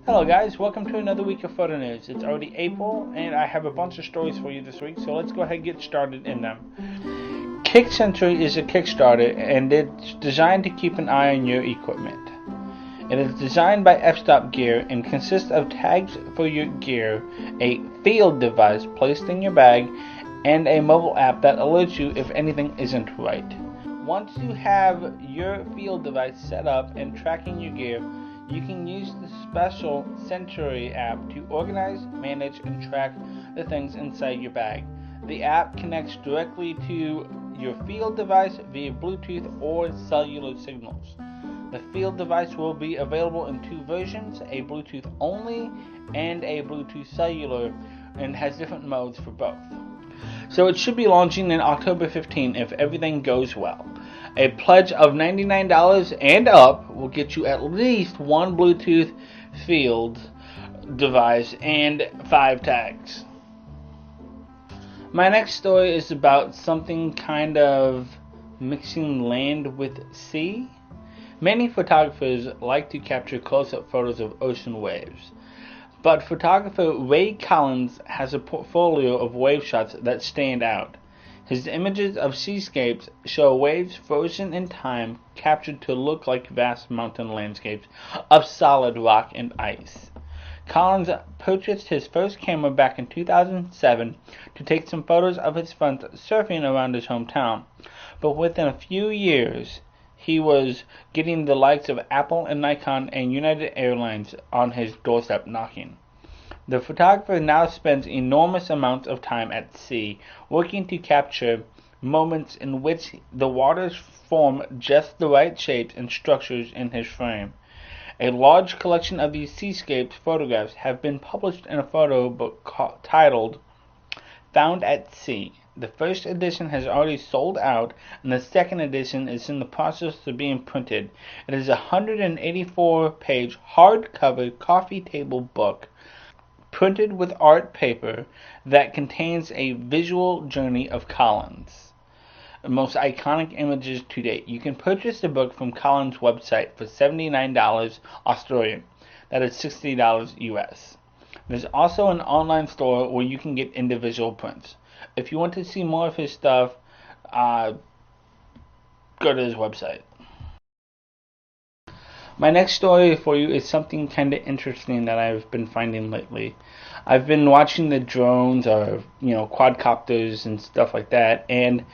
Hello guys, welcome to another week of photo news. It's already April and I have a bunch of stories for you this week, so let's go ahead and get started in them. KitSentry is a Kickstarter and it's designed to keep an eye on your equipment. It is designed by F-Stop Gear and consists of tags for your gear, a field device placed in your bag, and a mobile app that alerts you if anything isn't right. Once you have your field device set up and tracking your gear, you can use the special Sentry app to organize, manage, and track the things inside your bag. The app connects directly to your field device via Bluetooth or cellular signals. The field device will be available in two versions, a Bluetooth only and a Bluetooth cellular, and has different modes for both. So it should be launching in October 15 if everything goes well. A pledge of $99 and up will get you at least one Bluetooth field device and 5 tags. My next story is about something kind of mixing land with sea. Many photographers like to capture close-up photos of ocean waves, but photographer Ray Collins has a portfolio of wave shots that stand out. His images of seascapes show waves frozen in time, captured to look like vast mountain landscapes of solid rock and ice. Collins purchased his first camera back in 2007 to take some photos of his friends surfing around his hometown, but within a few years he was getting the likes of Apple and Nikon and United Airlines on his doorstep knocking. The photographer now spends enormous amounts of time at sea, working to capture moments in which the waters form just the right shapes and structures in his frame. A large collection of these seascapes photographs have been published in a photo book titled Found at Sea. The first edition has already sold out, and the second edition is in the process of being printed. It is a 184-page hardcover coffee table book printed with art paper that contains a visual journey of Collins' most iconic images to date. You can purchase the book from Collins' website for $79 Australian. That is $60 US. There's also an online store where you can get individual prints. If you want to see more of his stuff, go to his website. My next story for you is something kind of interesting that I've been finding lately. I've been watching the drones or, quadcopters and stuff like that, and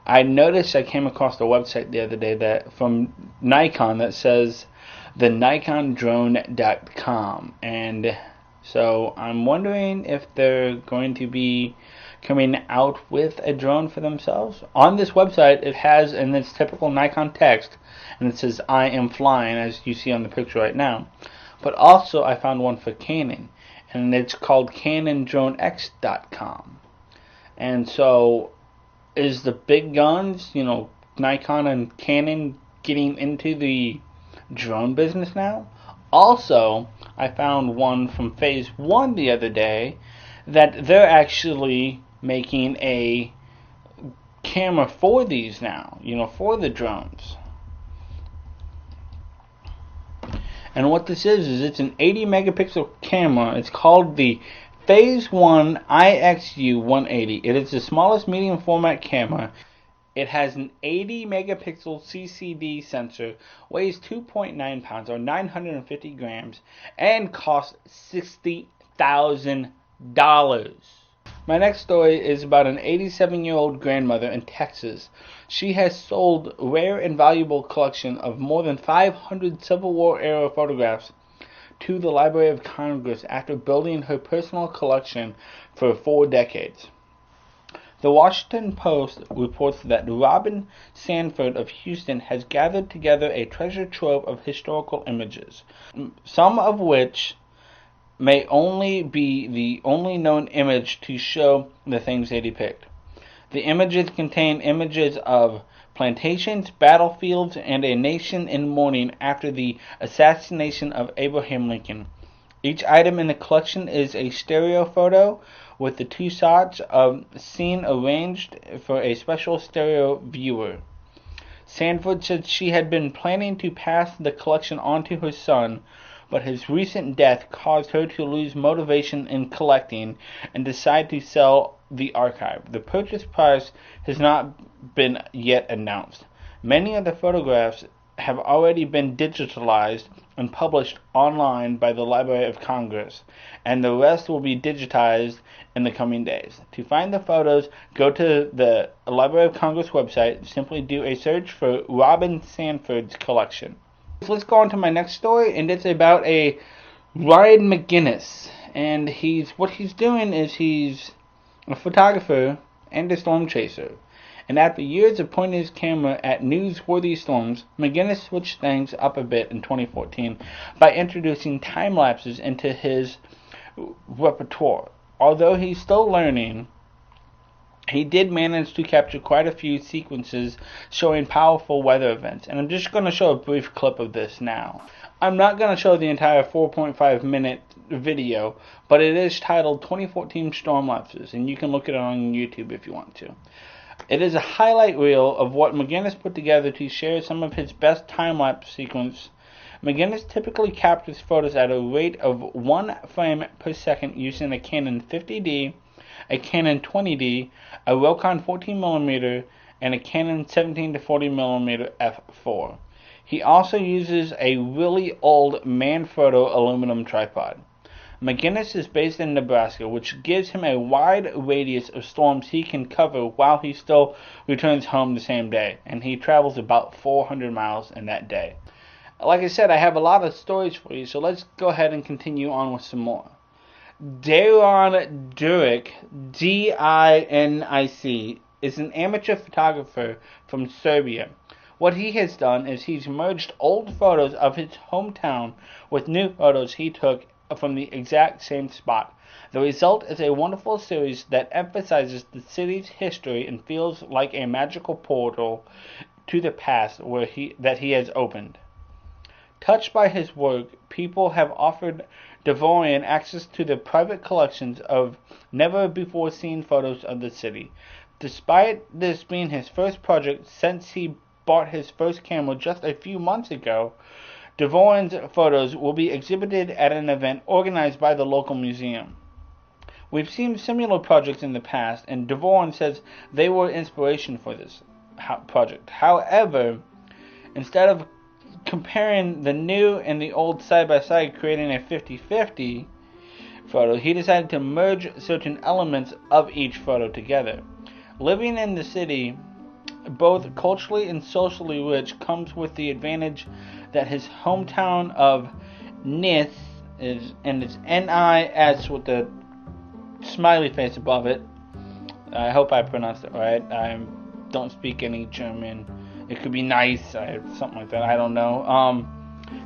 I noticed I came across a website the other day that from Nikon that says the NikonDrone.com, and so I'm wondering if they're going to be coming out with a drone for themselves. On this website, it has in its typical Nikon text, and it says I am flying, as you see on the picture right now. But also I found one for Canon, and it's called CanonDroneX.com. And so is the big guns, Nikon and Canon, getting into the drone business now? Also, I found one from Phase 1 the other day that they're actually making a camera for these now, for the drones. And what this is it's an 80 megapixel camera. It's called the Phase 1 IXU 180. It is the smallest medium format camera. It has an 80 megapixel CCD sensor, weighs 2.9 pounds or 950 grams, and costs $60,000. My next story is about an 87-year-old grandmother in Texas. She has sold a rare and valuable collection of more than 500 Civil War era photographs to the Library of Congress after building her personal collection for 4 decades. The Washington Post reports that Robin Sanford of Houston has gathered together a treasure trove of historical images, some of which may only be the only known image to show the things they depict. The images contain images of plantations, battlefields, and a nation in mourning after the assassination of Abraham Lincoln. Each item in the collection is a stereo photo with the 2 shots of scene arranged for a special stereo viewer. Sanford said she had been planning to pass the collection on to her son, but his recent death caused her to lose motivation in collecting and decide to sell the archive. The purchase price has not been yet announced. Many of the photographs have already been digitalized and published online by the Library of Congress, and the rest will be digitized in the coming days. To find the photos, go to the Library of Congress website. Simply do a search for Robin Sanford's collection. So let's go on to my next story, and it's about a Ryan McGinnis. And what he's doing is he's a photographer and a storm chaser. And after years of pointing his camera at newsworthy storms, McGinnis switched things up a bit in 2014 by introducing time lapses into his repertoire. Although he's still learning, he did manage to capture quite a few sequences showing powerful weather events. And I'm just going to show a brief clip of this now. I'm not going to show the entire 4.5 minute video, but it is titled 2014 Stormlapses, and you can look at it on YouTube if you want to. It is a highlight reel of what McGinnis put together to share some of his best time-lapse sequence. McGinnis typically captures photos at a rate of 1 frame per second using a Canon 50D, a Canon 20D, a Rokon 14mm, and a Canon 17-40mm f4. He also uses a really old Manfrotto aluminum tripod. McGinnis is based in Nebraska, which gives him a wide radius of storms he can cover while he still returns home the same day, and he travels about 400 miles in that day. Like I said, I have a lot of stories for you, so let's go ahead and continue on with some more. Daron Dorn, D-I-N-I-C, is an amateur photographer from Serbia. What he has done is he's merged old photos of his hometown with new photos he took from the exact same spot. The result is a wonderful series that emphasizes the city's history and feels like a magical portal to the past that he has opened. Touched by his work, people have offered Daron access to the private collections of never-before-seen photos of the city. Despite this being his first project since he bought his first camera just a few months ago, Daron's photos will be exhibited at an event organized by the local museum. We've seen similar projects in the past, and Daron says they were inspiration for this project. However, instead of comparing the new and the old side by side, creating a 50-50 photo, he decided to merge certain elements of each photo together. Living in the city, both culturally and socially rich, comes with the advantage that his hometown of Nis is, and it's N-I-S with the smiley face above it. I hope I pronounced it right. I don't speak any German. It could be nice, something like that. I don't know.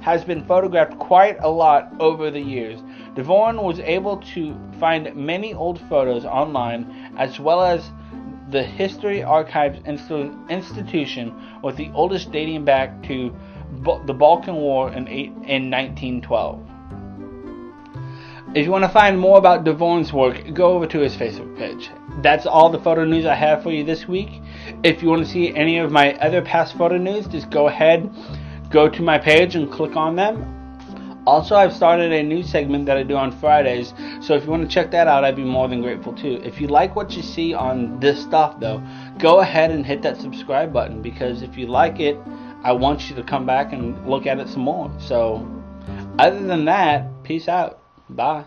Has been photographed quite a lot over the years. Daron was able to find many old photos online, as well as the History Archives institution, with the oldest dating back to the Balkan War in 1912. If you want to find more about Daron's work, go over to his Facebook page. That's all the photo news I have for you this week. If you want to see any of my other past photo news, just go to my page and click on them. Also, I've started a new segment that I do on Fridays, so if you want to check that out, I'd be more than grateful too. If you like what you see on this stuff though, go ahead and hit that subscribe button, because if you like it, I want you to come back and look at it some more. So, other than that, peace out. Bye.